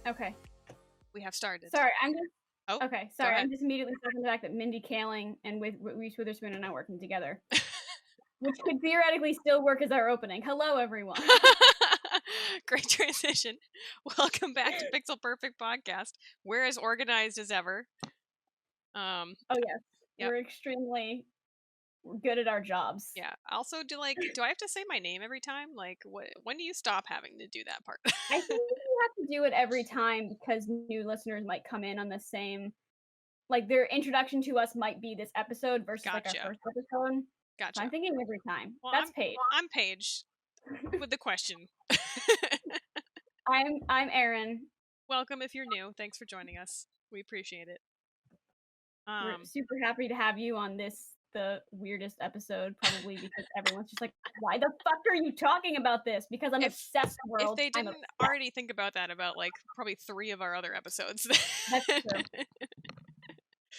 Okay. We have started. Sorry, I'm just. Oh, Okay, sorry. I'm just immediately talking the fact that Mindy Kaling and with Reese Witherspoon are now working together, which could theoretically still work as our opening. Hello, everyone. Great transition. Welcome back to Pixel Perfect Podcast. We're as organized as ever. Oh yes, we're extremely good at our jobs. Yeah. Also, do I have to say my name every time? Like, when do you stop having to do that part? I think you have to do it every time because new listeners might come in on the same. Like their introduction to us might be this episode versus like our first episode. Gotcha. So I'm thinking every time. Well, That's Paige. I'm Paige with the question. I'm Erin. Welcome if you're new. Thanks for joining us. We appreciate it. We're super happy to have you on the weirdest episode, probably because everyone's just like, why the fuck are you talking about this? Because I'm obsessed, world. If they didn't already think about that about like probably 3 of our other episodes. That's true.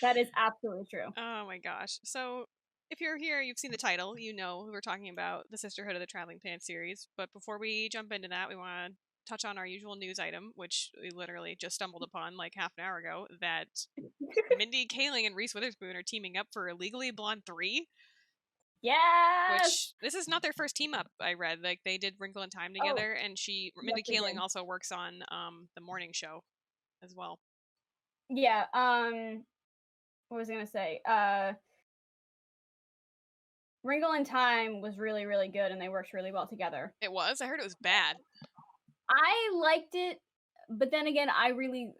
That is absolutely true. Oh my gosh. So if you're here, you've seen the title, you know we're talking about the Sisterhood of the Traveling Pants series. But before we jump into that, we want to touch on our usual news item, which we literally just stumbled upon like half an hour ago, that Mindy Kaling and Reese Witherspoon are teaming up for Legally Blonde 3. Yes! Which, this is not their first team up, I read. Like, they did Wrinkle in Time together, and Mindy Kaling also works on the morning show as well. Yeah, what was I gonna say? Wrinkle in Time was really, really good, and they worked really well together. It was? I heard it was bad. I liked it, but then again, I really...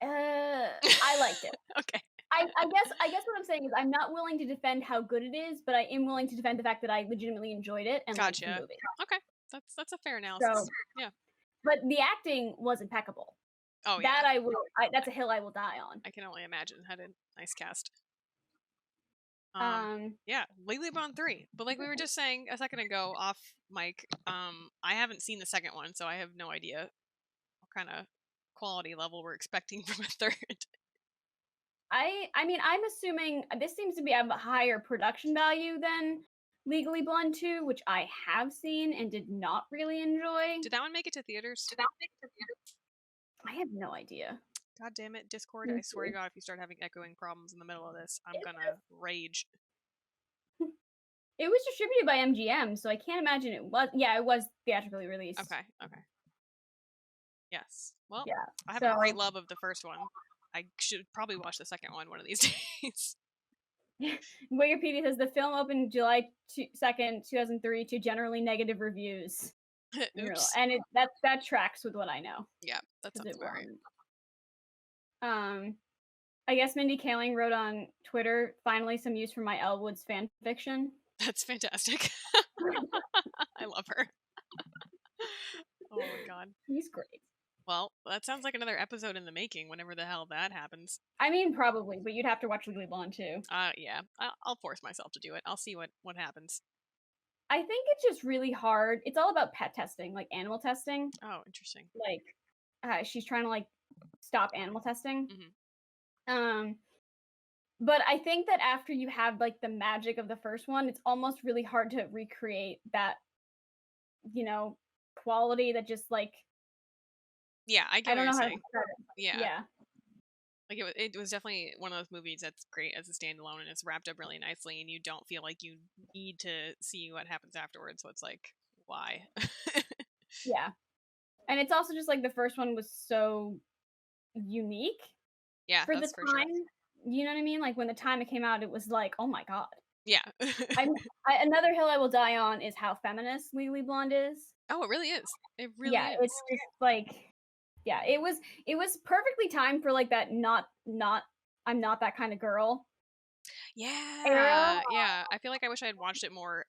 I liked it. Okay. I guess what I'm saying is I'm not willing to defend how good it is, but I am willing to defend the fact that I legitimately enjoyed it and liked the movie. Okay. That's a fair analysis. So, yeah. But the acting was impeccable. Oh, yeah. That's a hill I will die on. I can only imagine. Had a nice cast. Yeah, Legally Blonde 3. But like we were just saying a second ago off mic, I haven't seen the second one, so I have no idea what kind of quality level we're expecting from a third. I mean, I'm assuming this seems to be a higher production value than Legally Blonde 2, which I have seen and did not really enjoy. Did that one make it to theaters? I have no idea. God damn it, Discord. I swear to God, if you start having echoing problems in the middle of this, I'm gonna rage. It was distributed by MGM, so I can't imagine it was... Yeah, it was theatrically released. Okay. Yes. Well, yeah, I have a great love of the first one. I should probably watch the second one of these days. Wikipedia says the film opened July 2nd, 2003 to generally negative reviews. Oops. And that tracks with what I know. Yeah, that sounds about right. I guess Mindy Kaling wrote on Twitter, finally some use for my Elle Woods fan fiction. That's fantastic. I love her. Oh my god. He's great. Well, that sounds like another episode in the making whenever the hell that happens. I mean, probably, but you'd have to watch Legally Blonde too. Yeah. I'll force myself to do it. I'll see what happens. I think it's just really hard. It's all about pet testing, like animal testing. Oh, interesting. Like, she's trying to, like, stop animal testing. Mm-hmm. But I think that after you have, like, the magic of the first one, it's almost really hard to recreate that, quality that just, like... Yeah, I get what you're saying. Yeah. Like, it was definitely one of those movies that's great as a standalone, and it's wrapped up really nicely, and you don't feel like you need to see what happens afterwards, so it's like, why? Yeah. And it's also just, like, the first one was so unique. Yeah, for the time. Sure. You know what I mean? Like, when the time it came out, it was like, oh my god. Yeah. Another hill I will die on is how feminist Legally Blonde is. Oh, it really is. It really is. Yeah, it's just like... Yeah, it was perfectly timed for, like, that not I'm not that kind of girl. Yeah. Era. Yeah. I feel like I wish I had watched it more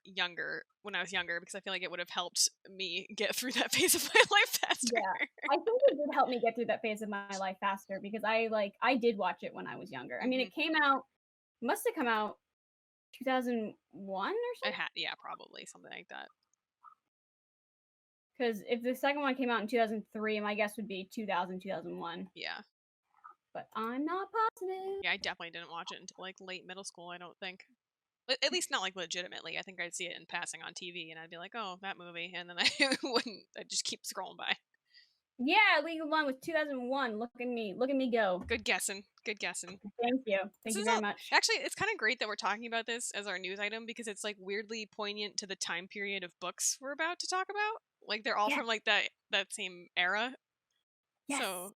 when I was younger, because I feel like it would have helped me get through that phase of my life faster. Yeah. I think it did help me get through that phase of my life faster, because I did watch it when I was younger. I mean, it must have come out 2001 or something? Yeah, probably something like that. Because if the second one came out in 2003, my guess would be 2000, 2001. Yeah. But I'm not positive. Yeah, I definitely didn't watch it until, like, late middle school, I don't think. At least not, like, legitimately. I think I'd see it in passing on TV, and I'd be like, oh, that movie, and then I'd just keep scrolling by. Yeah, League of One was 2001. Look at me. Look at me go. Good guessing. Good guessing. Thank you. This Thank you is very much. actually, it's kind of great that we're talking about this as our news item because it's like weirdly poignant to the time period of books we're about to talk about. Like they're all Yes. from like that same era. Yes. So,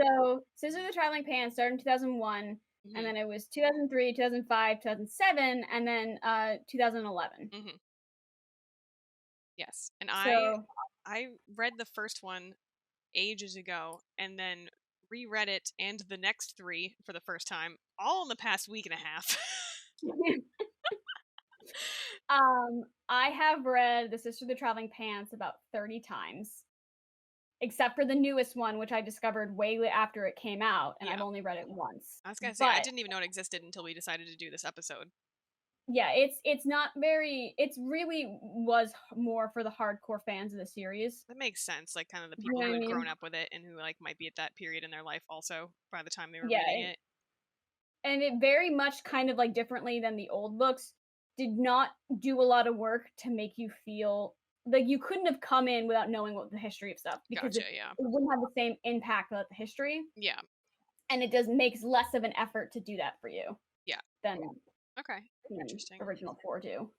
So, Scissors of the Traveling Pants started in 2001, and then it was 2003, 2005, 2007, and then 2011. Yes. And So, I read the first one ages ago and then reread it and the next three for the first time all in the past week and a half. I have read The Sister of the Traveling Pants about 30 times, except for the newest one, which I discovered way after it came out, and Yeah. I've only read it once. I was gonna say I But didn't even know it existed until we decided to do this episode. yeah, it's not very. It's really was more for the hardcore fans of the series. That makes sense. Like kind of the You people know who what I had grown mean? up with it and who like might be at that period in their life also by the time they were Yeah, reading it. and it very much kind of like differently than the old books did not do a lot of work to make you feel like you couldn't have come in without knowing what the history of stuff because Gotcha, yeah. it wouldn't have the same impact without the history, Yeah. and it does makes less of an effort to do that for you Yeah. than Okay. the Interesting. original four do.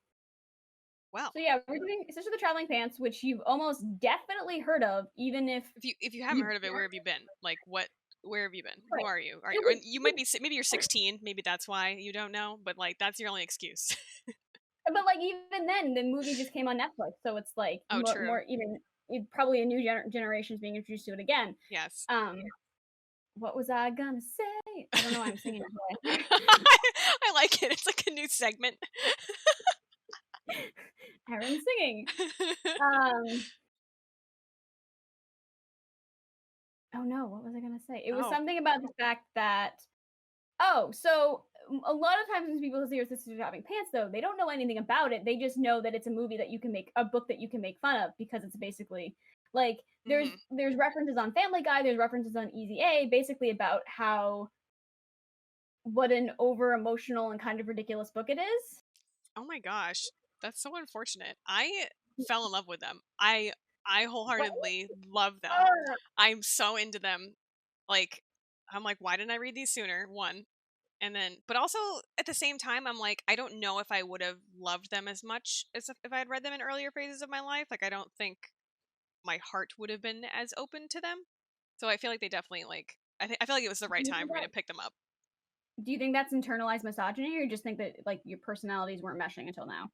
Well, So yeah, we're doing Sister of the Traveling Pants, which you've almost definitely heard of, even if you haven't heard of it, where have you been? Like where have you been? Who right. are you? Are you, or you might be maybe you're 16, maybe that's why you don't know, but like that's your only excuse. But like even then, the movie just came on Netflix, so it's like Oh, true. more even probably a new generation's being introduced to it again. Yes. What was I gonna say? I don't know why I'm singing today. I like it. It's like a new segment. Erin singing. Oh no, what was I gonna say? It was something about the fact that so a lot of times when people see your sister dropping pants, though, they don't know anything about it. They just know that it's a movie that you can make a book that you can make fun of because it's basically like there's references on Family Guy, there's references on Easy A, basically about how what an over emotional and kind of ridiculous book it is. Oh my gosh, that's so unfortunate. I fell in love with them. I wholeheartedly love them. I'm so into them. Like I'm like, why didn't I read these sooner? One. And then but also at the same time I'm like, I don't know if I would have loved them as much as if I had read them in earlier phases of my life. Like I don't think my heart would have been as open to them. So I feel like they definitely like I feel like it was the right time for me to pick them up. Do you think that's internalized misogyny, or you just think that like your personalities weren't meshing until now?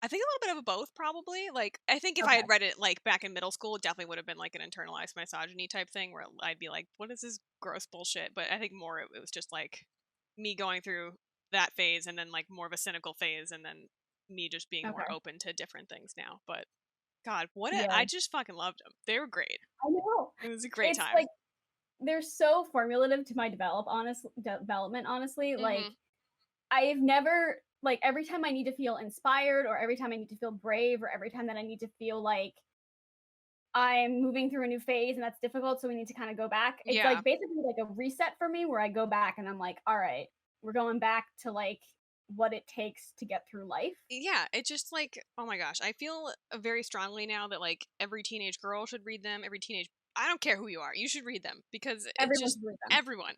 I think a little bit of both, probably. Like, I think if I had read it like back in middle school, it definitely would have been like an internalized misogyny type thing, where I'd be like, "What is this gross bullshit?" But I think more it was just like me going through that phase, and then like more of a cynical phase, and then me just being more open to different things now. But God, I just fucking loved them. They were great. I know. It was a great time. Like they're so formulative to my development. Honestly, like I've never like every time I need to feel inspired, or every time I need to feel brave, or every time that I need to feel like I'm moving through a new phase and that's difficult, so we need to kind of go back. It's like basically like a reset for me where I go back and I'm like, all right, we're going back to like what it takes to get through life. Yeah, it just like, oh my gosh, I feel very strongly now that like every teenage girl should read them. I don't care who you are, you should read them because everyone.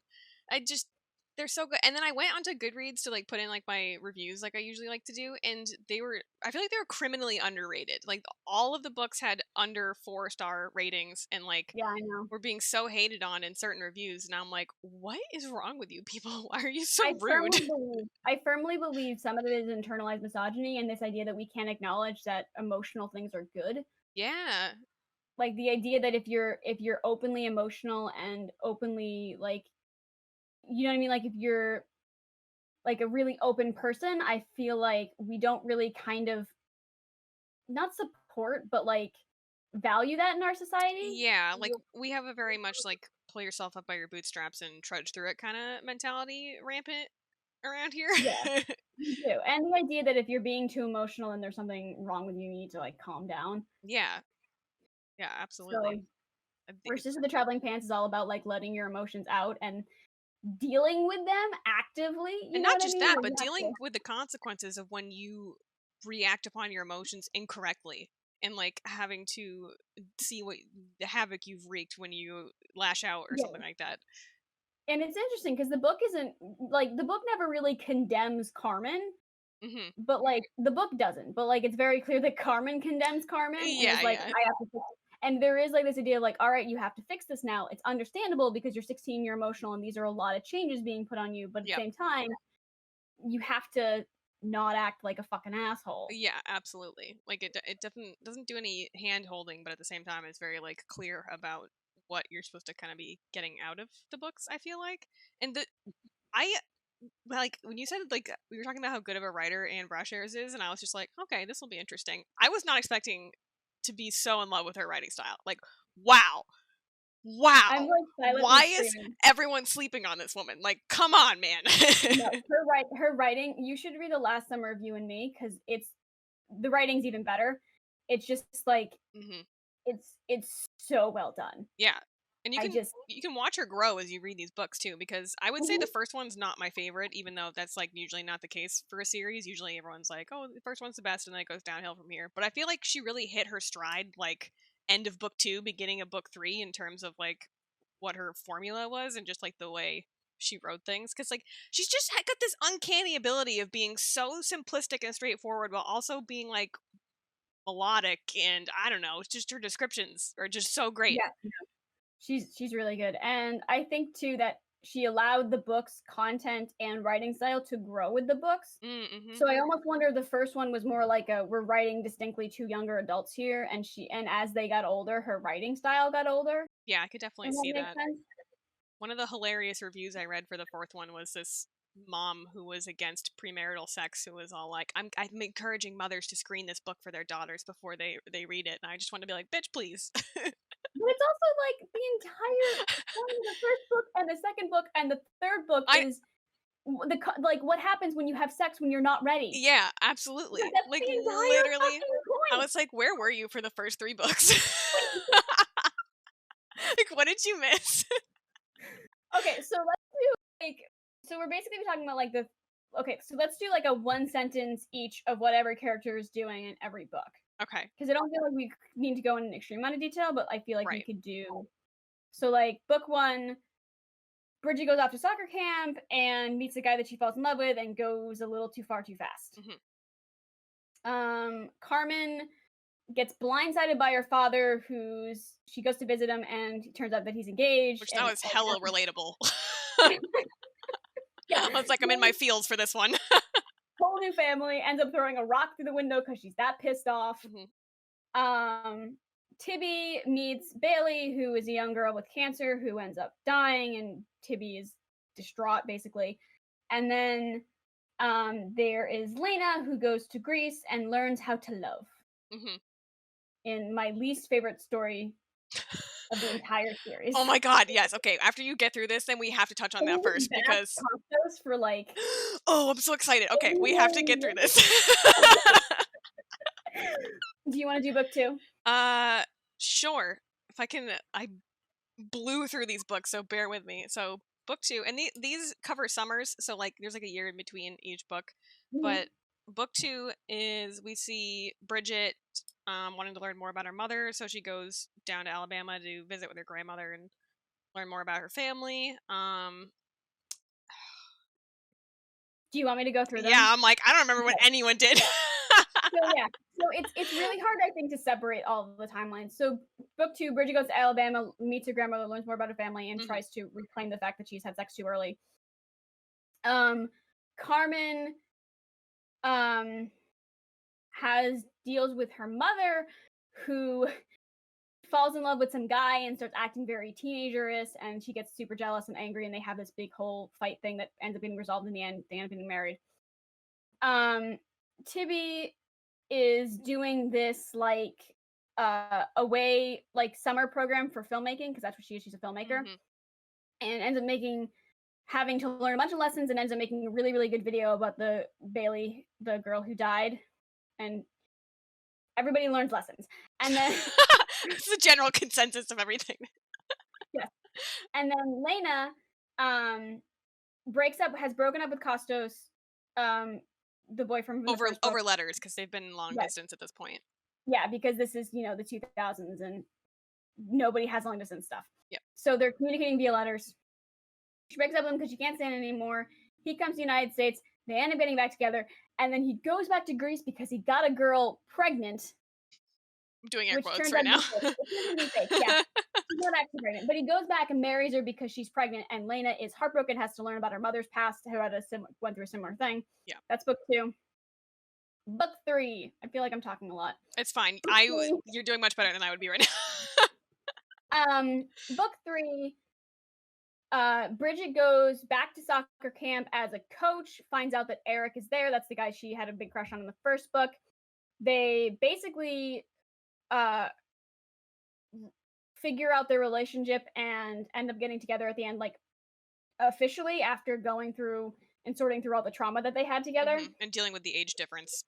I just they're so good. And then I went onto Goodreads to like put in like my reviews like I usually like to do, and I feel like they were criminally underrated. Like all of the books had under 4-star ratings, and like I know were being so hated on in certain reviews, and I'm like, what is wrong with you people? Why are you so rude? I firmly believe some of it is internalized misogyny and this idea that we can't acknowledge that emotional things are good. Yeah. Like the idea that if you're openly emotional and openly like, you know what I mean, like if you're like a really open person, I feel like we don't really kind of not support, but like value that in our society. Yeah, like we have a very much like pull yourself up by your bootstraps and trudge through it kind of mentality rampant around here. Yeah, you do. And the idea that if you're being too emotional and there's something wrong with you, you need to like calm down. Yeah. Yeah, absolutely. So, Sister of the Traveling Pants is all about like letting your emotions out and dealing with them actively. And not just that, but dealing with the consequences of when you react upon your emotions incorrectly. and like having to see what the havoc you've wreaked when you lash out or Yeah. something like that. And it's interesting because the book isn't like the book never really condemns Carmen, but like the book doesn't. But like it's very clear that Carmen condemns Carmen and Yeah, is like, yeah. I have to fix it. And there is like this idea of like, all right, you have to fix this now. It's understandable because you're 16, you're emotional, and these are a lot of changes being put on you. But at the same time, you have to not act like a fucking asshole. Yeah, absolutely. Like it doesn't do any hand holding, but at the same time, it's very like clear about what you're supposed to kind of be getting out of the books. I feel like, and I like when you said like we were talking about how good of a writer Ann Brashares is, and I was just like, okay, this will be interesting. I was not expecting to be so in love with her writing style. Like, wow. I'm Wow. like silently Why is screaming. everyone sleeping on this woman? Like, come on, man. No, her writing. You should read The Last Summer of You and Me because the writing's even better. It's just like it's so well done. Yeah. And you can watch her grow as you read these books too, because I would say the first one's not my favorite, even though that's like usually not the case for a series. Usually everyone's like, oh, the first one's the best, and then it goes downhill from here. But I feel like she really hit her stride like end of book 2, beginning of book 3 in terms of like what her formula was and just like the way she wrote things. Because like she's just got this uncanny ability of being so simplistic and straightforward while also being like melodic, and I don't know, just her descriptions are just so great. Yeah. She's really good. And I think too that she allowed the book's content and writing style to grow with the books. So I almost wonder if the first one was more like we're writing distinctly to younger adults here, and as they got older, her writing style got older. Yeah, I could definitely And see that. sense. One of the hilarious reviews I read for the 4th one was this mom who was against premarital sex, who was all like, I'm encouraging mothers to screen this book for their daughters before they read it. And I just want to be like, bitch, please. But it's also like the entire point of the first book and the second book and the third book is like what happens when you have sex when you're not ready. Yeah, absolutely. That's like the entire literally, point. I was like, where were you for the first 3 books? Like, what did you miss? Okay, so let's do like so we're basically talking about like so let's do like a one sentence each of whatever character is doing in every book. Okay. Because I don't feel like we need to go in an extreme amount of detail, but I feel like we could do. So, like, book 1, Bridget goes off to soccer camp and meets a guy that she falls in love with and goes a little too far too fast. Carmen gets blindsided by her father, she goes to visit him, and it turns out that he's engaged. Which that was hella relatable. Yeah. I was like, I'm in my feels for this one. Whole new family ends up throwing a rock through the window because she's that pissed off. Tibby meets Bailey, who is a young girl with cancer who ends up dying, and Tibby is distraught basically. And then there is Lena, who goes to Greece and learns how to love. In my least favorite story of the entire series. Oh my god, yes. Okay, after you get through this, then we have to touch on that first because for like. Oh, I'm so excited. Okay, we have to get through this. Do you want to do book 2? Sure. If I can, I blew through these books, so bear with me. So book 2, and these cover summers, so like there's like a year in between each book. But book 2 is we see Bridget wanting to learn more about her mother, so she goes down to Alabama to visit with her grandmother and learn more about her family. Do you want me to go through them? Yeah, I'm like, I don't remember what anyone did. So it's really hard, I think, to separate all of the timelines. So book 2, Bridget goes to Alabama, meets her grandmother, learns more about her family, and tries to reclaim the fact that she's had sex too early. Carmen deals with her mother, who falls in love with some guy and starts acting very teenagerish, and she gets super jealous and angry, and they have this big whole fight thing that ends up being resolved in the end. They end up getting married. Tibby is doing this like away like summer program for filmmaking, because that's what she is. She's a filmmaker, and ends up having to learn a bunch of lessons, and ends up making a really, really good video about the Bailey, the girl who died, and everybody learns lessons. And then it's the general consensus of everything. Yes. And then Lena has broken up with Costos, the boy from over letters, because they've been long distance at this point. Yeah, because this is, you know, the 2000s and nobody has long distance stuff. Yep. So they're communicating via letters. She breaks up with him because she can't stand it anymore. He comes to the United States. They end up getting back together. And then he goes back to Greece because he got a girl pregnant. I'm doing air Which quotes turns right out to now. be fake. It turns out to be fake, yeah. She's not actually pregnant. But he goes back and marries her because she's pregnant, and Lena is heartbroken, has to learn about her mother's past, who had went through a similar thing. Yeah. That's book 2. Book 3. I feel like I'm talking a lot. It's fine. Book You're doing much better than I would be right now. Book 3. Bridget goes back to soccer camp as a coach, finds out that Eric is there. That's the guy she had a big crush on in the first book. They basically figure out their relationship and end up getting together at the end, like officially, after going through and sorting through all the trauma that they had together. And dealing with the age difference.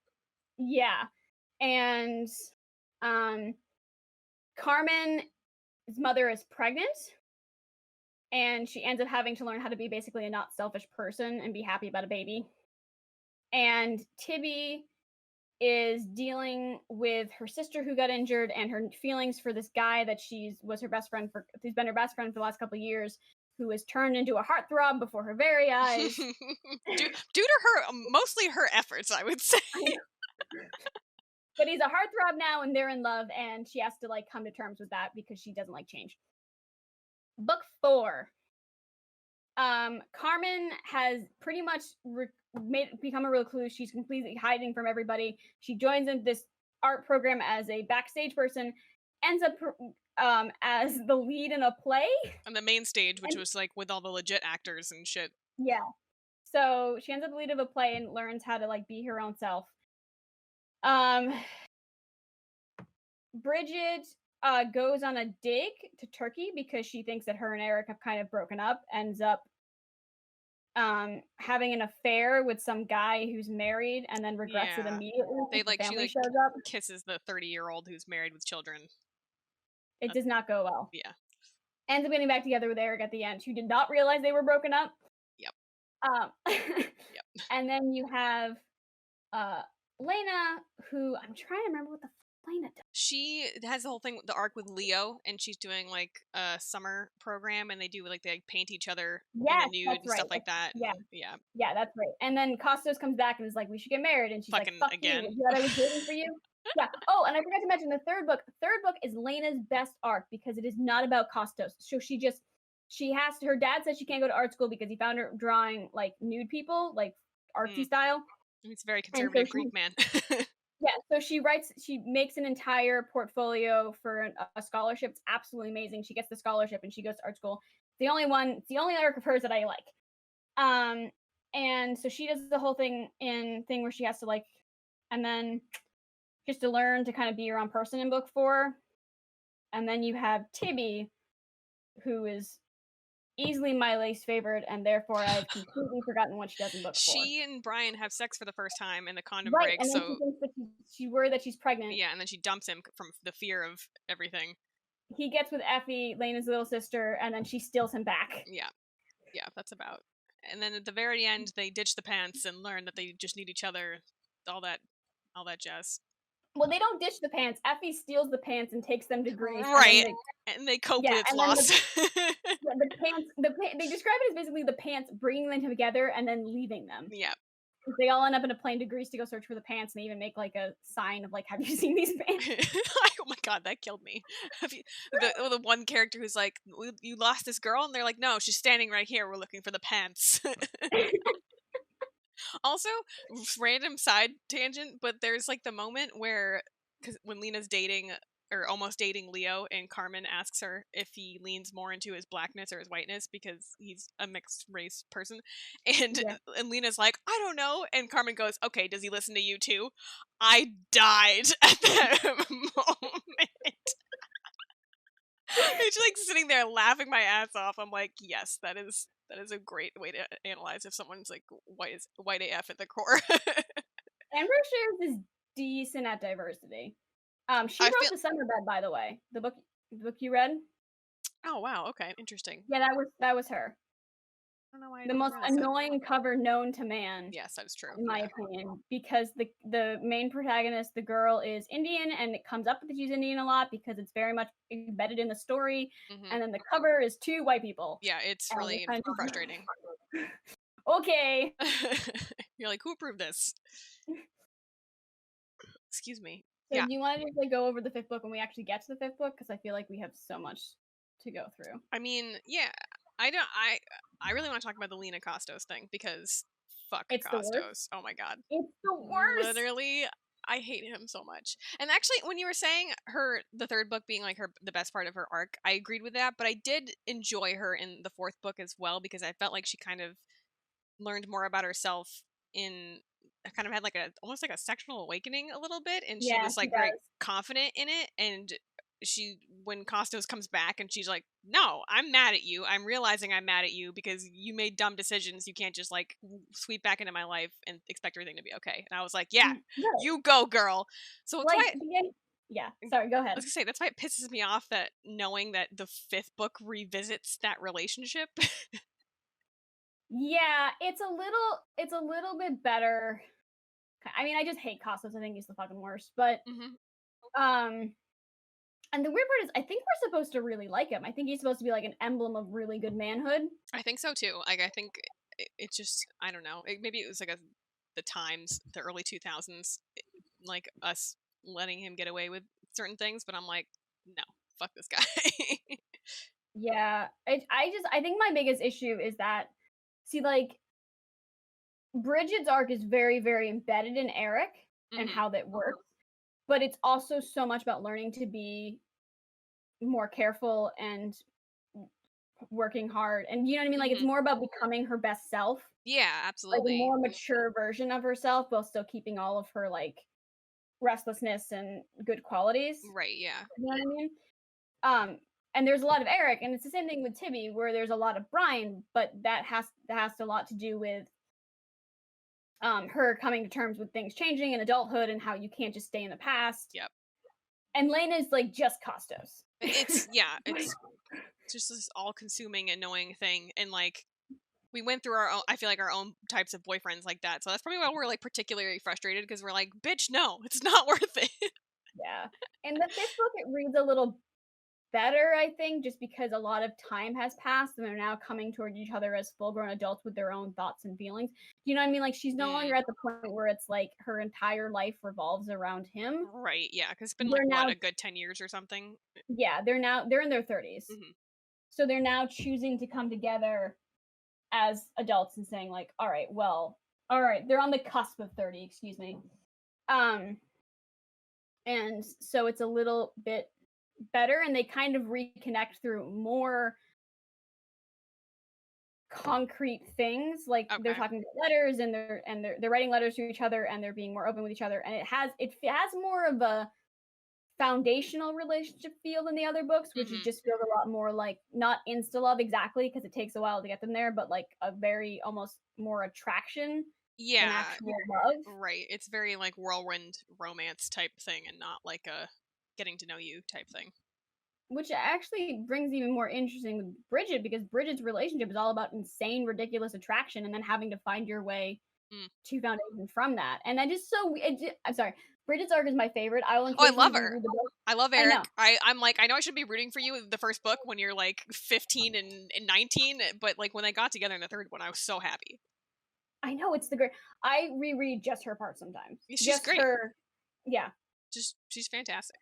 Yeah. And Carmen's mother is pregnant, and she ends up having to learn how to be basically a not selfish person and be happy about a baby. And Tibby is dealing with her sister who got injured and her feelings for this guy that who's been her best friend for the last couple of years, who was turned into a heartthrob before her very eyes. due to her, mostly her efforts, I would say. But he's a heartthrob now, and they're in love, and she has to like come to terms with that because she doesn't like change. Book 4. Carmen has pretty much become a recluse. She's completely hiding from everybody. She joins in this art program as a backstage person, ends up as the lead in a play on the main stage, which was like with all the legit actors and shit. Yeah. So she ends up the lead of a play and learns how to like be her own self. Bridget goes on a dig to Turkey because she thinks that her and Eric have kind of broken up, ends up having an affair with some guy who's married, and then regrets it immediately. She kisses the 30-year-old who's married with children. It does not go well. Yeah. Ends up getting back together with Eric at the end, who did not realize they were broken up. Yep. Yep. And then you have Lena, who I'm trying to remember what the Lena does. She has the whole thing, the arc with Leo, and she's doing like a summer program, and they like paint each other in the nude and stuff like that. Yeah, that's right. And then Costos comes back and is like, "We should get married," and she's like, "Fuck again. You that I was waiting for you." Yeah. Oh, and I forgot to mention the third book. The third book is Lena's best arc because it is not about Costos. So her dad says she can't go to art school because he found her drawing like nude people, like artsy style. He's a very conservative Greek man. Yeah, so she makes an entire portfolio for a scholarship. It's absolutely amazing. She gets the scholarship and she goes to art school. It's the only arc of hers that I like. And so she does the whole thing where she has to like, and then just to learn to kind of be her own person in book 4. And then you have Tibby, who is easily my least favorite, and therefore I've completely forgotten what she does in book 4. She and Brian have sex for the first time in the condom right, break, and then she thinks that she's worried that she's pregnant. Yeah, and then she dumps him from the fear of everything. He gets with Effie, Lena's little sister, and then she steals him back. Yeah, that's about. And then at the very end, they ditch the pants and learn that they just need each other. All that jazz. Well, they don't ditch the pants. Effie steals the pants and takes them to Greece. Right, and they cope with its loss. The pants. They describe it as basically the pants bringing them together and then leaving them. Yeah. They all end up in a plane to Greece to go search for the pants, and they even make like a sign of like, "Have you seen these pants?" Oh my god, that killed me. The one character who's like, "You lost this girl," and they're like, "No, she's standing right here. We're looking for the pants." Also, random side tangent, but there's like the moment where, when Lena's dating or almost dating Leo, and Carmen asks her if he leans more into his blackness or his whiteness because he's a mixed race person, and Lena's like, "I don't know," and Carmen goes, "Okay, does he listen to you too?" I died at that moment. It's like sitting there laughing my ass off. I'm like, yes, that is a great way to analyze if someone's like white AF at the core. Ann Brashares is decent at diversity. She wrote The Summerbed, by the way. The book you read. Oh wow, okay, interesting. Yeah, that was her. don't know why I The didn't most realize that. annoying cover known to man, Yes, that's true. in my Yeah. opinion, because the main protagonist, the girl, is Indian, and it comes up that she's Indian a lot because it's very much embedded in the story. Hmm. And then the cover is two white people, Yeah, it's and really it's kind of frustrating. okay. You're like, who approved this? Excuse me. So Yeah. do you want to just like go over the fifth book when we actually get to the fifth book? Because I feel like we have so much to go through. I mean, yeah. I really want to talk about the Lena Costos thing because fuck It's the worst. Costos. Oh my god. It's the worst. Literally, I hate him so much. And actually, when you were saying the third book being like the best part of her arc, I agreed with that. But I did enjoy her in the fourth book as well because I felt like she kind of learned more about herself in kind of had like a almost like a sexual awakening a little bit, and she Yeah, was she like very does. confident in it. And she when Costos comes back and she's like, no, I'm mad at you, I'm realizing I'm mad at you because you made dumb decisions, you can't just like sweep back into my life and expect everything to be okay. And I was like, yeah, No, you go girl. So it's like why yeah. Sorry, go I ahead. was gonna say that's why it pisses me off that knowing that the fifth book revisits that relationship. Yeah, it's a little bit better. I mean, I just hate Costos. I think he's the fucking worst. But Hmm. um and the weird part is I think we're supposed to really like him. I think he's supposed to be like an emblem of really good manhood. I think so too. Like I think it just I don't know. Maybe it was like the times, the early 2000s, like us letting him get away with certain things. But I'm like, no, fuck this guy. Yeah. I think my biggest issue is that see like Bridget's arc is very, very embedded in Eric and Hmm. how that works. But it's also so much about learning to be more careful and working hard. And you know what I mean? Like it's Hmm. more about becoming her best self, Yeah, like a absolutely. more mature version of herself, while still keeping all of her like restlessness and good qualities. Right. Yeah. You know what I mean? Um, and there's a lot of Eric, and it's the same thing with Tibby, where there's a lot of Brian, but that has a lot to do with her coming to terms with things changing in adulthood and how you can't just stay in the past. Yep. And Lena is like just Costos. It's yeah. It's just this all-consuming, annoying thing, and like we went through our own. I feel like our own types of boyfriends like that. So that's probably why we're like particularly frustrated because we're like, bitch, no, it's not worth it. Yeah. In the fifth book, it reads a little better, I think, just because a lot of time has passed and they're now coming toward each other as full grown adults with their own thoughts and feelings. You know what I mean? Like she's no Mm. longer at the point where it's like her entire life revolves around him. Right, yeah, because it's been like They're what, now a good 10 years or something. yeah, they're in their 30s. Hmm. So they're now choosing to come together as adults and saying like, all right, well, all right, they're on the cusp of 30, excuse me. Um and so it's a little bit better and they kind of reconnect through more concrete things like they're Okay. talking about letters and they're writing letters to each other and they're being more open with each other and it has more of a foundational relationship feel than the other books which is Hmm. just feels a lot more like not insta love exactly because it takes a while to get them there but like a very almost more attraction than Yeah, actual love right. It's very like whirlwind romance type thing and not like a getting to know you type thing. which actually brings even more interesting with Bridget because Bridget's relationship is all about insane ridiculous attraction and then having to find your way Mm. to foundation from that. And that just so I'm sorry. Bridget's arc is my favorite. I will Oh, I occasionally love her. reread the book. I love I know. Eric. I'm like, I know I should be rooting for you in the first book when you're like 15 and 19, but like when they got together in the third one, I was so happy. I know it's the great. I reread just her part sometimes. She's Just great. her. Yeah. Just she's fantastic.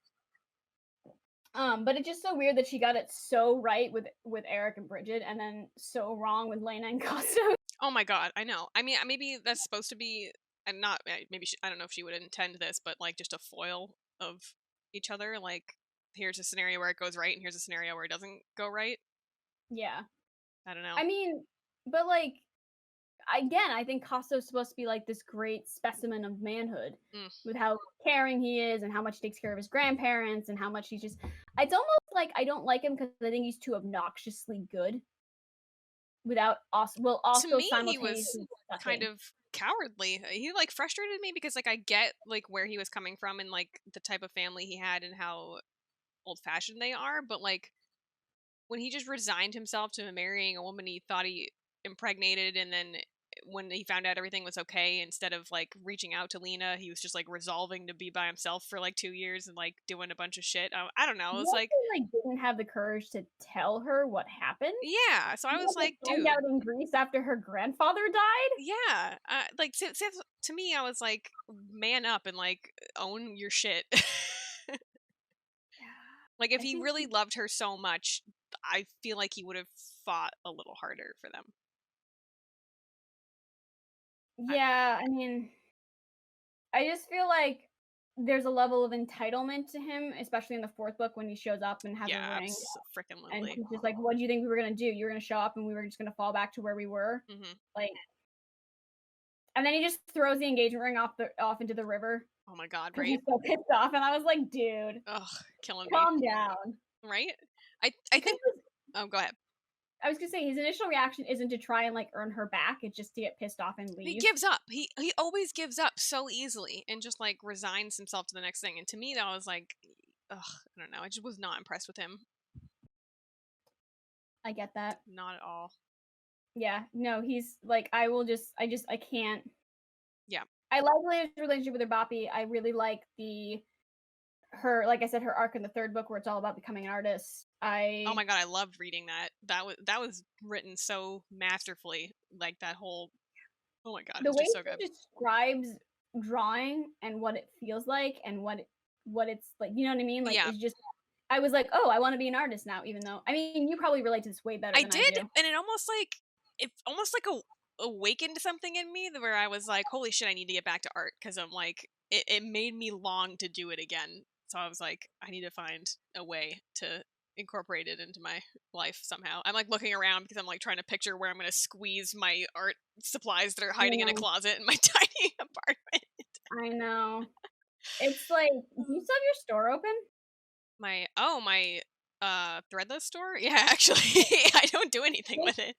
But it's just so weird that she got it so right with Eric and Bridget, and then so wrong with Lena and Costa. Oh my god, I know. I mean, maybe that's supposed to be, and not maybe I don't know if she would intend this, but like just a foil of each other. Like here's a scenario where it goes right, and here's a scenario where it doesn't go right. Yeah. I don't know. I mean, but like again, I think Costa's supposed to be like this great specimen of manhood Mm. with how caring he is and how much he takes care of his grandparents and how much he's just it's almost like I don't like him because I think he's too obnoxiously good without To also me, he was simultaneously kind sucking. of cowardly. He like frustrated me because like I get like where he was coming from and like the type of family he had and how old fashioned they are, but like when he just resigned himself to marrying a woman he thought he impregnated, and then when he found out everything was okay, instead of like reaching out to Lena, he was just like resolving to be by himself for like 2 years and like doing a bunch of shit. I don't know. It was What like, if they, like, didn't have the courage to tell her what happened? yeah. So I She was had to like, find dude, out in Greece after her grandfather died? yeah. Like to me, I was like, man up and like own your shit. Like if I he think really loved her so much, I feel like he would have fought a little harder for them. yeah, I mean, I just feel like there's a level of entitlement to him, especially in the 4th book when he shows up and has a Yeah, ring, freaking and Lindley. he's just like, "What do you think we were gonna do? You were gonna show up and we were just gonna fall back to where we were?" Hmm. Like, and then he just throws the engagement ring off into the river Oh my god, because right? he's so pissed off, and I was like, "Dude, Ugh, killing me. calm down." Right? I Because think. Oh, go ahead. I was gonna say his initial reaction isn't to try and like earn her back; it's just to get pissed off and He leave. gives up. He always gives up so easily and just like resigns himself to the next thing. And to me, that was like, ugh, I don't know. I just was not impressed with him. I get that. Not at all. Yeah, no, he's like, I can't. Yeah. I like Lena's relationship with her Boppy. I really like like I said, her arc in the 3rd book where it's all about becoming an artist. Oh my god, I loved reading that. That was written so masterfully. Like that whole. Oh my god, it The was way just so good. she describes drawing and what it feels like and what it's like, you know what I mean? Like, Yeah, it's just, I was like, oh, I want to be an artist now. Even though, I mean, you probably relate to this way better I than I did, do. and it almost like awakened something in me where I was like, holy shit, I need to get back to art because I'm like, it made me long to do it again. So I was like, I need to find a way to incorporate it into my life somehow. I'm like looking around because I'm like trying to picture where I'm going to squeeze my art supplies that are hiding in a closet in my tiny apartment. I know. It's like, do you still have your store open? My Threadless store? Yeah, actually. I don't do anything with it.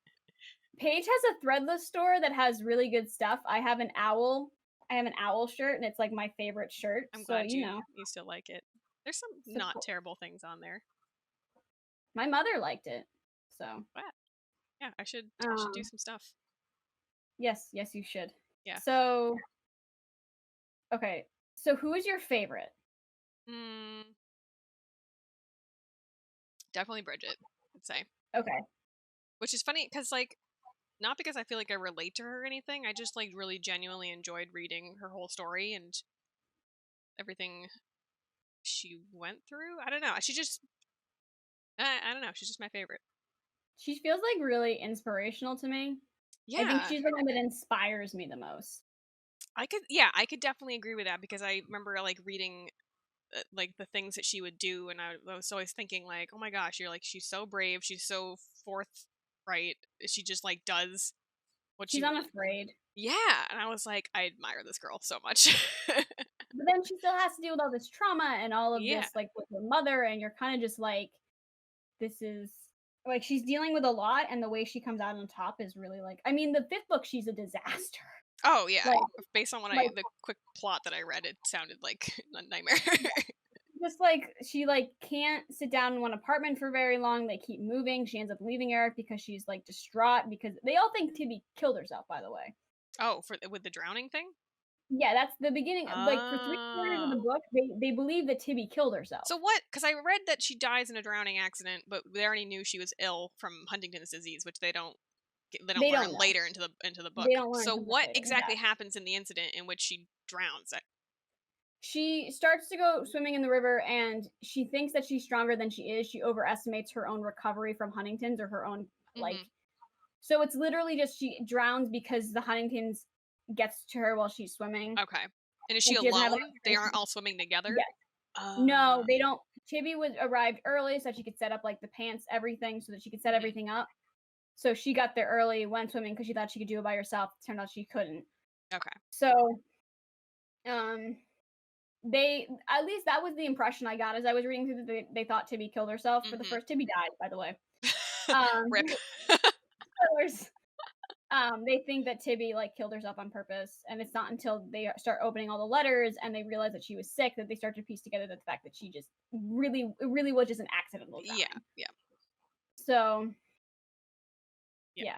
Paige has a threadless store that has really good stuff. I have an owl. I have an owl shirt, and it's like my favorite shirt. I'm So glad you still like it. There's some not support. terrible things on there. My mother liked it. So But yeah, I should do um, some stuff. yes, yes, you should. Yeah. So okay. So who is your favorite? Mm, definitely Bridget, I'd say. Okay. Which is funny because like not because I feel like I relate to her or anything. I just like really genuinely enjoyed reading her whole story and everything she went through. I don't know. I don't know. She's just my favorite. She feels like really inspirational to me. I think Yeah. she's the one that inspires me the most. I could definitely agree with that because I remember like reading like the things that she would do, and I was always thinking like, oh my gosh, she's so brave, she's so forthright, she just like does what She's unafraid. yeah, and I was like, I admire this girl so much. But then she still has to deal with all this trauma and all of Yeah. this, like, with her mother, and you're kind of just like, this is like she's dealing with a lot, and the way she comes out on top is really like, I mean, the 5th book, she's a disaster. Oh yeah, Like, based on like the quick plot that I read, it sounded like a nightmare. just like she like can't sit down in one apartment for very long. They keep moving. She ends up leaving Eric because she's like distraught because they all think Tibby killed herself, by the way. Oh, with the drowning thing. Yeah, that's the beginning. Like for 3 quarters of the book, they believe that Tibby killed herself. So what? Because I read that she dies in a drowning accident, but they already knew she was ill from Huntington's disease, which they don't They learn don't know. later into the book. They don't learn So until much what later. exactly Yeah. happens in the incident in which she drowns? She starts to go swimming in the river, and she thinks that she's stronger than she is. She overestimates her own recovery from Huntington's or her own like. Mm-hmm. So it's literally just she drowns because the Huntington's gets to her while she's swimming. Okay. And is she She doesn't have alone? They aren't all swimming together? Yes. No, they don't. Tibby was arrived early so that she could set up like the pants, everything, so that she could set everything up. So she got there early, went swimming because she thought she could do it by herself. Turned out she couldn't. Okay. So, they at least that was the impression I got as I was reading through that they thought Tibby killed herself for the first. Tibby died, by the way. Rip. Spoilers. They think that Tibby like killed herself on purpose, and it's not until they start opening all the letters and they realize that she was sick that they start to piece together the fact that she just really was just an accidental drowning. Yeah. So, yeah.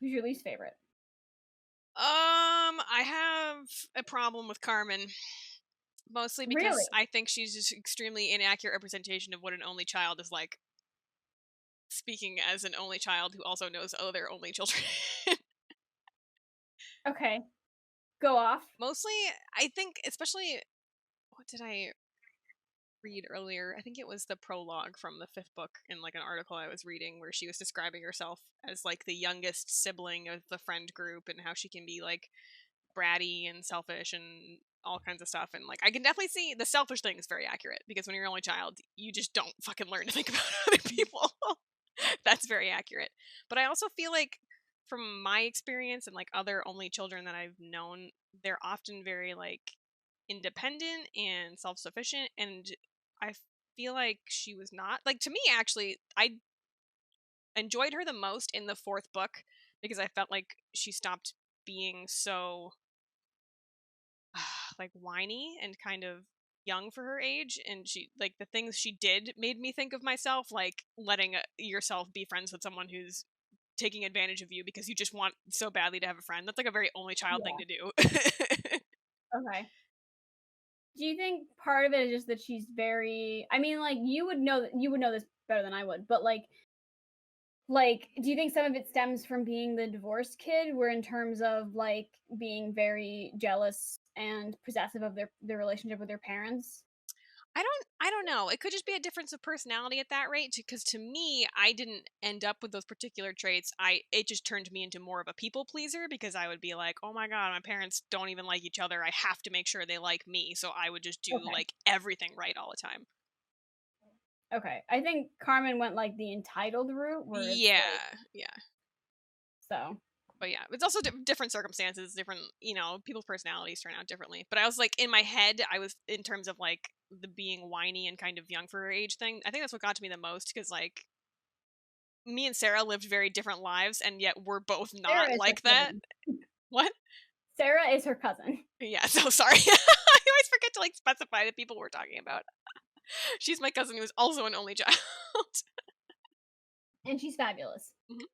Who's your least favorite? I have a problem with Carmen. Mostly because Really? I think she's just extremely inaccurate representation of what an only child is like. Speaking as an only child who also knows other only children. Okay. Go off. Mostly, I think, especially, what did I read earlier? I think it was the prologue from the 5th book in like an article I was reading where she was describing herself as like the youngest sibling of the friend group and how she can be like bratty and selfish and all kinds of stuff. And like, I can definitely see the selfish thing is very accurate because when you're an only child, you just don't fucking learn to think about other people. That's very accurate. But I also feel like from my experience and like other only children that I've known, they're often very like independent and self-sufficient, and I feel like she was not. Like, to me, actually, I enjoyed her the most in the 4th book because I felt like she stopped being so like whiny and kind of young for her age, and she like the things she did made me think of myself, like letting yourself be friends with someone who's taking advantage of you because you just want so badly to have a friend. That's like a very only child thing Yeah. to do. Okay. Do you think part of it is just that she's very, I mean, like, you would know this better than I would, but do you think some of it stems from being the divorced kid, where in terms of like being very jealous and possessive of their relationship with their parents? I don't know. It could just be a difference of personality at that rate, because to me, I didn't end up with those particular traits. It just turned me into more of a people pleaser because I would be like, "Oh my god, my parents don't even like each other. I have to make sure they like me." So I would just do Okay. like everything right all the time. Okay. I think Carmen went like the entitled route where it's like, Yeah, yeah. so. But yeah, it's also different circumstances, different, people's personalities turn out differently. But I was like, in my head, I was, in terms of like the being whiny and kind of young for her age thing, I think that's what got to me the most, because like me and Sarah lived very different lives, and yet we're both not Sarah is her like that. cousin. What? Sarah is her cousin. Yeah, so sorry. I always forget to like specify the people we're talking about. She's my cousin who is also an only child. And she's fabulous. Mhm.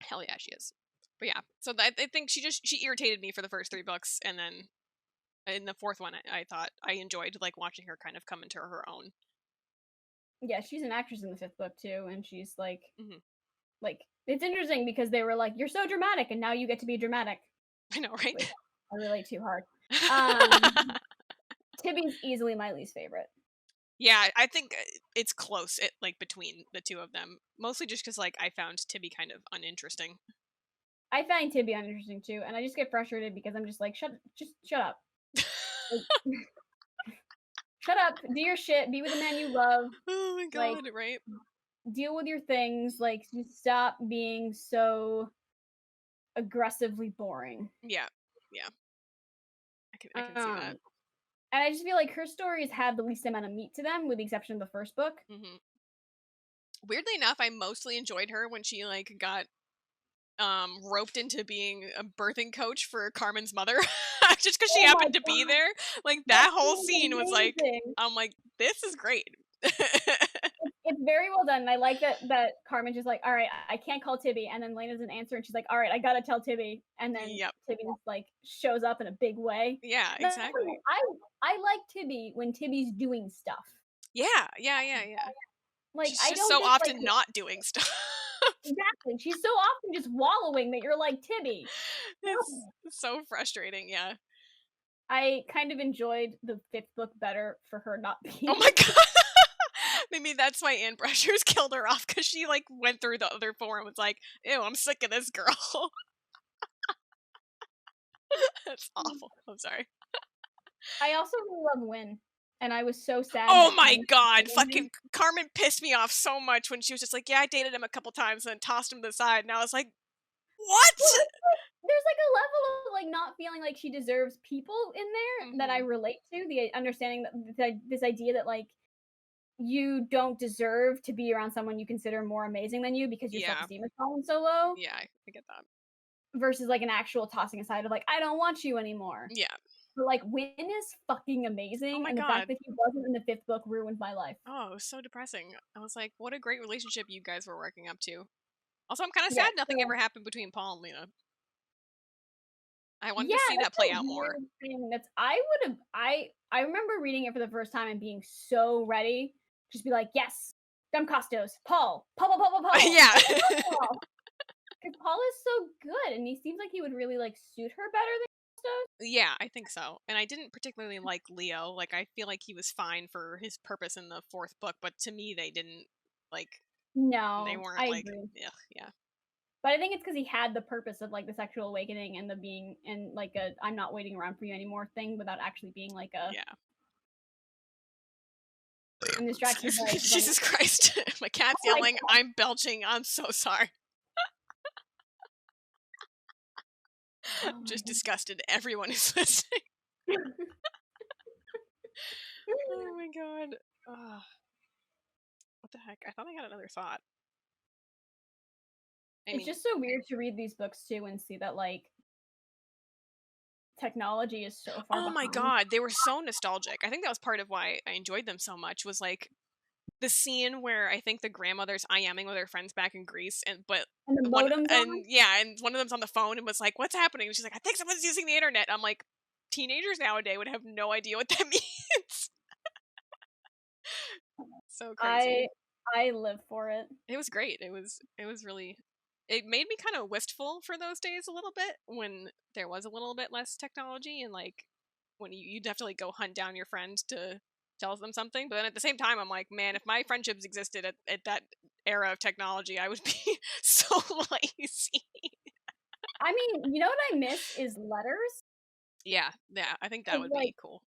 Hell yeah, she is. But yeah, so I think she irritated me for the first 3 books, and then in the 4th one, I thought I enjoyed like watching her kind of come into her own. Yeah, she's an actress in the 5th book too, and she's Hmm. like it's interesting because they were like, "You're so dramatic," and now you get to be dramatic. I know, right? Which I relate too hard. Um, Tibby's easily my least favorite. Yeah, I think it's close, like between the two of them, mostly just because like I found Tibby kind of uninteresting. I find Tibby uninteresting too, and I just get frustrated because I'm just like, shut up. Like, shut up, do your shit, be with the man you love, Oh my like, god, right? deal with your things, like, just stop being so aggressively boring. Yeah, yeah, I can see that. Um, and I just feel like her stories have the least amount of meat to them, with the exception of the first book. Hmm. Weirdly enough, I mostly enjoyed her when she like got roped into being a birthing coach for Carmen's mother, just because she Oh my happened to be god, there. Like that that whole scene scene was like, amazing. I'm like, this is great. It's very well done, and I like that Carmen's just like, "All right, I can't call Tibby," and then Lena doesn't answer, and she's like, "All right, I gotta tell Tibby," and then Yep. Tibby just like shows up in a big way. Yeah, That's exactly. I like Tibby when Tibby's doing stuff. Yeah, yeah, yeah, yeah. Like, She's I just don't so just like often not doing stuff. exactly. She's so often just wallowing that you're like, Tibby. It's No. so frustrating. Yeah. I kind of enjoyed the 5th book better for her not Oh being. my god. Maybe that's why Ann Brashares killed her off, because she like went through the other 4 and was like, "Ew, I'm sick of this girl." That's awful. I'm sorry. I also really love Win, and I was so sad Oh that my Carmen god, dated him. fucking Carmen pissed me off so much when she was just like, "Yeah, I dated him a couple times and then tossed him to the side," and I was like, "What?" Well, it's like there's like a level of like not feeling like she deserves people in there that I Hmm. relate to. The understanding that this idea that like you don't deserve to be around someone you consider more amazing than you because your self Yeah, esteem is falling so low, yeah, I get that. versus like an actual tossing aside of like I don't want you anymore. Yeah. But like Win is fucking Oh amazing, my and the fact god. that he wasn't in the 5th book ruined my life. Oh, it was so depressing. I was like, what a great relationship you guys were working up to. Also, I'm kind of sad nothing ever happened between Paul and Lena. I wanted to see that play out more. I remember reading it for the first time and being so ready. Just be like, yes, dumb Costos, Paul. Yeah. Because Paul is so good, and he seems like he would really like suit her better than Costos. Yeah, I think so. And I didn't particularly like Leo. Like, I feel like he was fine for his purpose in the 4th book, but to me, they didn't like. No, they weren't I like. agree. Yeah. But I think it's because he had the purpose of like the sexual awakening and the being and like a I'm not waiting around for you anymore thing without actually being like a I'm distracted by Jesus Christ. My cat's yelling, I'm belching, I'm so sorry. I'm just disgusted everyone is listening. Oh my god. What the heck? I thought I had another thought. It's just so weird to read these books too and see that like technology is so far behind. My god, they were so nostalgic. I think that was part of why I enjoyed them so much, was like the scene where I think the grandmother's IMing with her friends back in Greece, and the modem's on? And one of them's on the phone and was like, "What's happening?" And she's like, "I think someone's using the internet." I'm like, teenagers nowadays would have no idea what that means. So crazy. I live for it. It was great. It was really. It made me kind of wistful for those days a little bit, when there was a little bit less technology, and like when you definitely go hunt down your friend to tell them something. But then at the same time, I'm like, man, if my friendships existed at that era of technology, I would be so lazy. I mean, you know what I miss is letters. Yeah, I think that would be cool.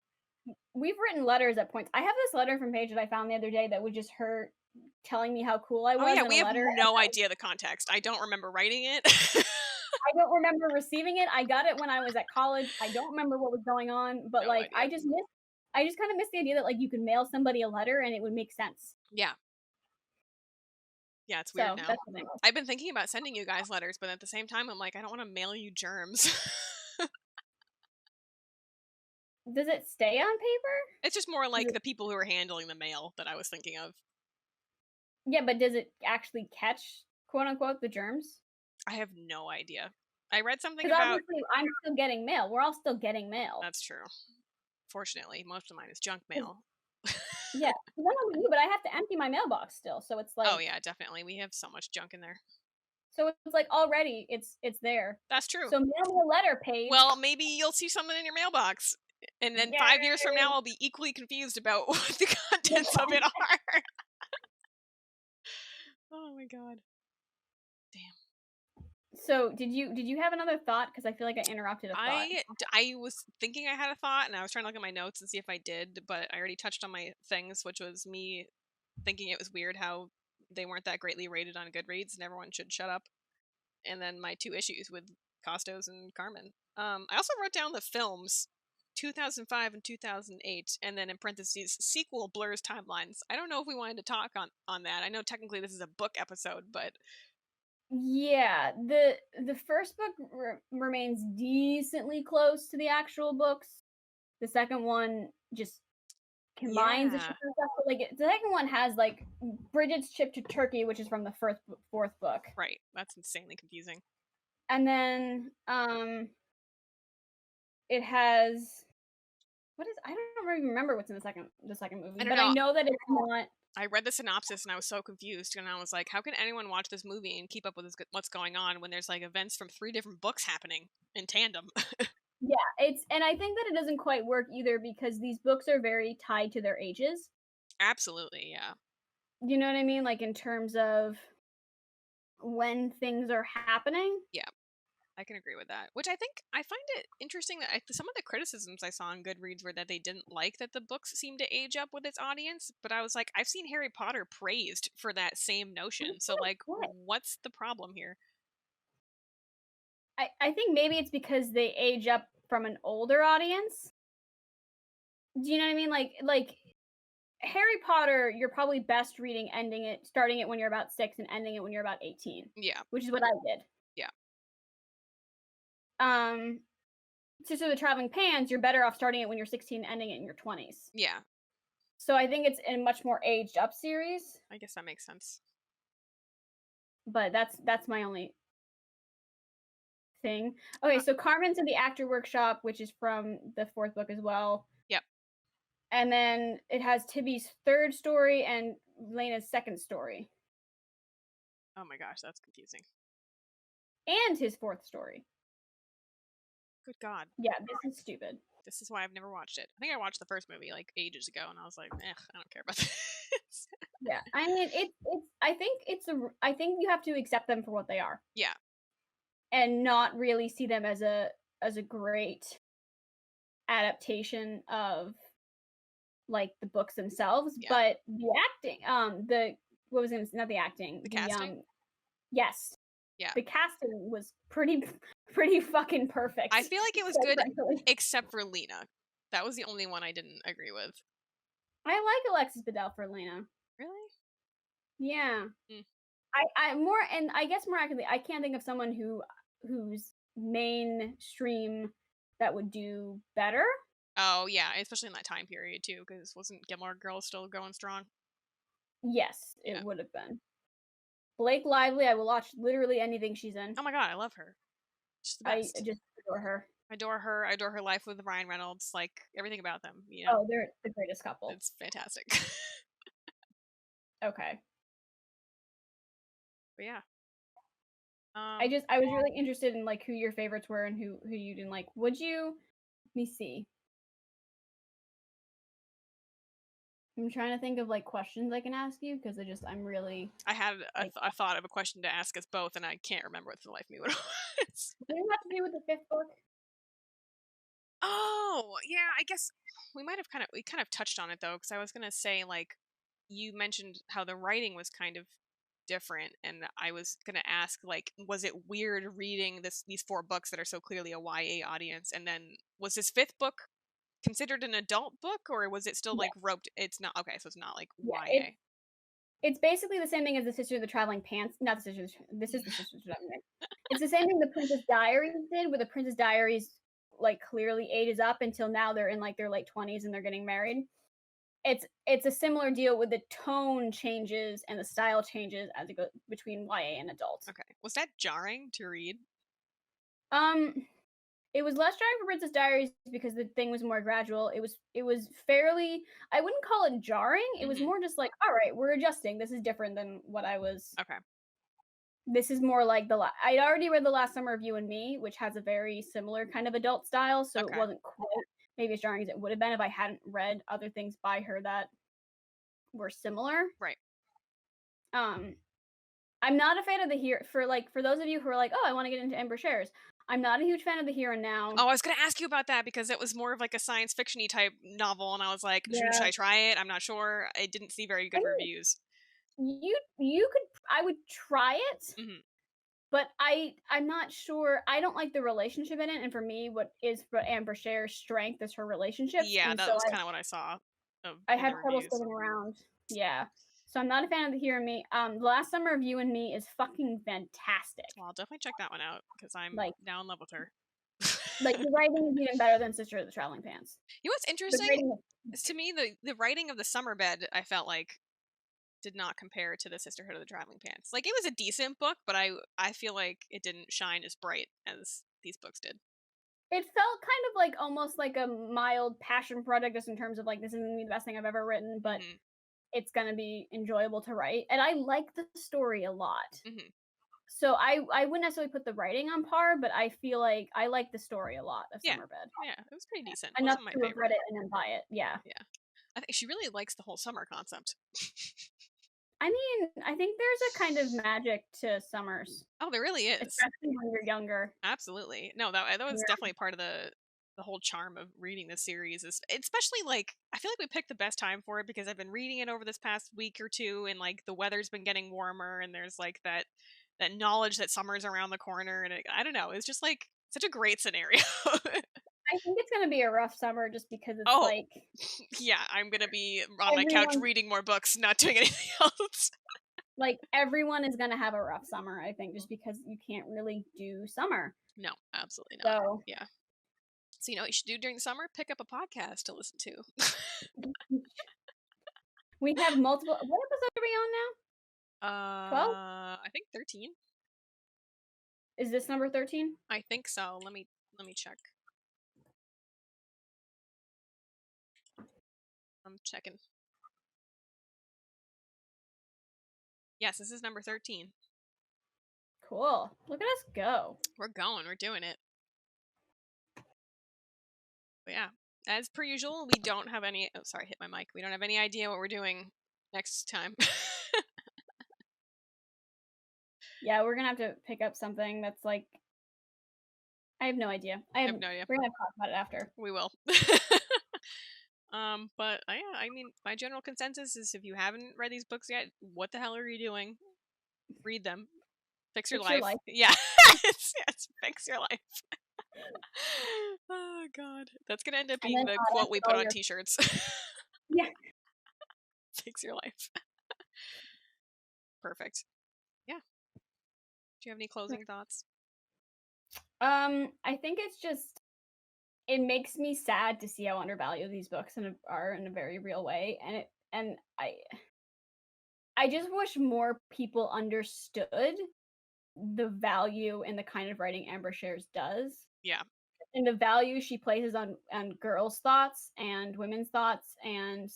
We've written letters at points. I have this letter from Paige that I found the other day that was just her telling me how cool I was. Oh yeah, we have no idea the context. I don't remember writing it. I don't remember receiving it. I got it when I was at college. I don't remember what was going on, but like I just kind of miss the idea that like you could mail somebody a letter and it would make sense. Yeah. Yeah, it's weird now. I've been thinking about sending you guys letters, but at the same time, I'm like, I don't want to mail you germs. Does it stay on paper? It's just more like the people who are handling the mail that I was thinking of. Yeah, but does it actually catch, quote unquote, the germs? I have no idea. I read something about... Because obviously I'm still getting mail. We're all still getting mail. That's true. Fortunately, most of mine is junk mail. Yeah, I don't know you, but I have to empty my mailbox still, so it's like... Oh yeah, definitely. We have so much junk in there. So it's like already it's there. That's true. So mail me a letter, Paige. Well, maybe you'll see something in your mailbox, and then 5 years from now, I'll be equally confused about what the contents of it are. Oh my god. Damn. So did you have another thought? Because I feel like I interrupted a thought. I was thinking I had a thought, and I was trying to look at my notes and see if I did, but I already touched on my things, which was me thinking it was weird how they weren't that greatly rated on Goodreads, and everyone should shut up. And then my 2 issues with Costos and Carmen. I also wrote down the films, 2005 and 2008, and then in parentheses, sequel blurs timelines. I don't know if we wanted to talk on that. I know technically this is a book episode, but... Yeah, the first book remains decently close to the actual books. The second one just combines the stuff. Like the second one has like Bridget's Trip to Turkey, which is from the 4th book. Right, that's insanely confusing. And then it has I don't really remember what's in the second movie, but I know that it's not. I read the synopsis and I was so confused, and I was like, how can anyone watch this movie and keep up with what's going on when there's like events from 3 different books happening in tandem? Yeah, and I think that it doesn't quite work either because these books are very tied to their ages. Absolutely, yeah. You know what I mean? Like in terms of when things are happening. Yeah, I can agree with that. Which I find it interesting that some of the criticisms I saw on Goodreads were that they didn't like that the books seemed to age up with its audience. But I was like, I've seen Harry Potter praised for that same notion. So like, what's the problem here? I think maybe it's because they age up from an older audience. Do you know what I mean? Like Harry Potter, you're probably best starting it when you're about 6 and ending it when you're about 18. Yeah. Which is what I did. Yeah. Sister of the Traveling Pans, you're better off starting it when you're 16 and ending it in your 20s. Yeah. So I think it's a much more aged up series. I guess that makes sense. but that's my only thing. Okay, so Carmen's in the actor workshop, which is from the 4th book as well. Yep. And then it has Tibby's 3rd story and Lena's 2nd story. Oh my gosh, that's confusing. And his 4th story. Good God. Yeah, this is stupid. This is why I've never watched it. I think I watched the first movie like ages ago, and I was like, I don't care about this. Yeah, I mean, it's. I think you have to accept them for what they are. Yeah. And not really see them as a great adaptation of like the books themselves, Yeah. but the acting, not the acting, The casting? Yes. Yeah. The casting was pretty fucking perfect. I feel like it was good, except for Lena. That was the only one I didn't agree with. I like Alexis Bledel for Lena. Really? Yeah. Mm. I guess more accurately, I can't think of someone who's mainstream that would do better. Oh yeah, especially in that time period too, because wasn't Gilmore Girls still going strong? Yes, it would have been. Blake Lively, I will watch literally anything she's in. Oh my god, I love her. She's the best. I just adore her. I adore her life with Ryan Reynolds, like everything about them, you know. Oh, they're the greatest couple. It's fantastic. Okay. But yeah. I was really interested in like who your favorites were and who you didn't like. Would you? Let me see. I'm trying to think of like questions I can ask you because I'm really. I had a thought of a question to ask us both, and I can't remember what for the life of me what it was. Does it have to do with the 5th book? Oh yeah, I guess we might have kind of touched on it though, because I was gonna say like you mentioned how the writing was kind of different, and I was gonna ask like, was it weird reading these 4 books that are so clearly a YA audience, and then was this 5th book considered an adult book, or was it still like roped? It's not okay, so it's not like YA. It's basically the same thing as the Sister of the Traveling Pants. Not the Sister. This is the Sister of the Traveling Pants. It's the same thing the Princess Diaries did, where the Princess Diaries like clearly ages up until now they're in like their late 20s and they're getting married. It's a similar deal with the tone changes and the style changes as it goes between YA and adult. Okay, was that jarring to read? It was less jarring for Princess Diaries because the thing was more gradual. It was fairly. I wouldn't call it jarring. It was more just like, all right, we're adjusting. This is different than what I was. Okay. This is more like I'd already read The Last Summer of You and Me, which has a very similar kind of adult style, so it wasn't quite maybe as jarring as it would have been if I hadn't read other things by her that were similar. Right. I'm not a fan of for those of you who are like, oh, I want to get into Ann Brashares. I'm not a huge fan of the Here and Now. Oh, I was going to ask you about that because it was more of like a science fiction-y type novel, and I was like, should I try it? I'm not sure. I didn't see very good reviews. I would try it, but I'm not sure. I don't like the relationship in it, and for me, what Ann Brashares' strength is her relationships. Yeah, that was kind of what I saw. I had trouble sticking around. Yeah. So I'm not a fan of the Here and Me. The Last Summer of You and Me is fucking fantastic. Well, I'll definitely check that one out because I'm now in love with her. Like the writing is even better than Sister of the Traveling Pants. You know what's interesting? To me, the writing of the Summer Bed, I felt like did not compare to the Sisterhood of the Traveling Pants. Like it was a decent book, but I feel like it didn't shine as bright as these books did. It felt kind of like almost like a mild passion project, just in terms of like this isn't gonna be the best thing I've ever written, but it's gonna be enjoyable to write. And I like the story a lot. So I wouldn't necessarily put the writing on par, but I feel like I like the story a lot of Summer Bed. Yeah, it was pretty decent. Enough to have read it and then buy it. Yeah. Yeah. I think she really likes the whole summer concept. I mean, I think there's a kind of magic to summers. Oh, there really is. Especially when you're younger. Absolutely. No, that was definitely part of the whole charm of reading this series. Is especially like I feel like we picked the best time for it because I've been reading it over this past week or two, and like the weather's been getting warmer, and there's like that knowledge that summer's around the corner, and I don't know, it's just like such a great scenario. I think it's gonna be a rough summer just because it's like. Yeah, I'm gonna be on my couch reading more books, not doing anything else. Like everyone is gonna have a rough summer, I think, just because you can't really do summer. No, absolutely not. So yeah. So you know what you should do during the summer? Pick up a podcast to listen to. We have multiple. What episode are we on now? 12? I think 13. Is this number 13? I think so. Let me check. I'm checking. Yes, this is number 13. Cool. Look at us go. We're going. We're doing it. But yeah, as per usual, we don't have any. Oh, sorry, hit my mic. We don't have any idea what we're doing next time. Yeah, we're gonna have to pick up something that's like. I have no idea. I have no idea. We're gonna talk about it after. We will. But yeah, I mean, my general consensus is if you haven't read these books yet, what the hell are you doing? Read them. Fix your life. Yeah. Yes, fix your life. Oh god. That's gonna end up being the quote we put on t-shirts. Yeah. Fix your life. Perfect. Yeah. Do you have any closing thoughts? I think it's just it makes me sad to see how undervalued these books are in a very real way, and I just wish more people understood the value in the kind of writing Ann Brashares does. Yeah. And the value she places on girls' thoughts and women's thoughts and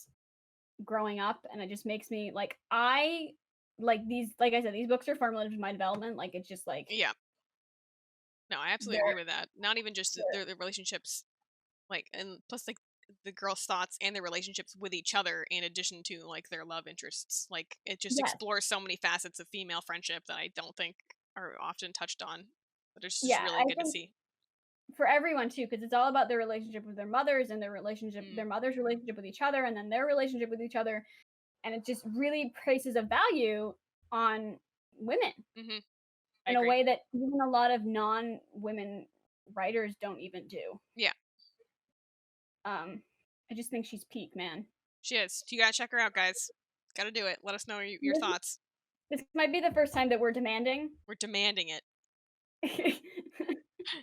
growing up, and it just makes me like I said, these books are formative to my development. Like it's just like yeah. No, I absolutely agree with that. Not even just their relationships, like, and plus like the girls' thoughts and their relationships with each other, in addition to like their love interests. Like it just explores so many facets of female friendship that I don't think are often touched on. But it's just really good to see. For everyone too, because it's all about their relationship with their mothers and their mother's relationship with each other, and then their relationship with each other, and it just really places a value on women in a way that even a lot of non-women writers don't even do. Yeah. I just think she's peak, man. She is. You gotta check her out, guys. Gotta do it. Let us know your thoughts. This might be the first time that we're demanding. We're demanding it.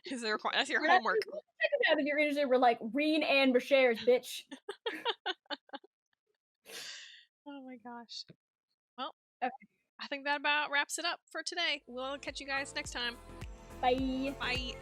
That's your homework. Check it out if you're interested. We're like, read Ann Brashares, bitch. Oh my gosh. Well, okay. I think that about wraps it up for today. We'll catch you guys next time. Bye. Bye.